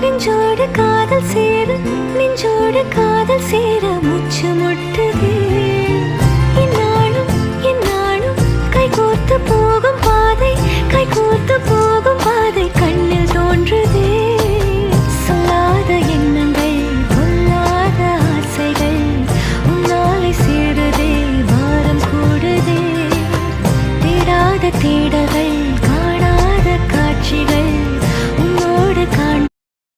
நெஞ்சோடு காதல் சேர நெஞ்சோடு காதல் சேர மூச்சு முட்டுதே இந்நாளும் இந்நாளும் கைகோர்த்து போகும் பாதை கைகோர்த்து போகும் பாதை கண்ணில் தோன்றுதே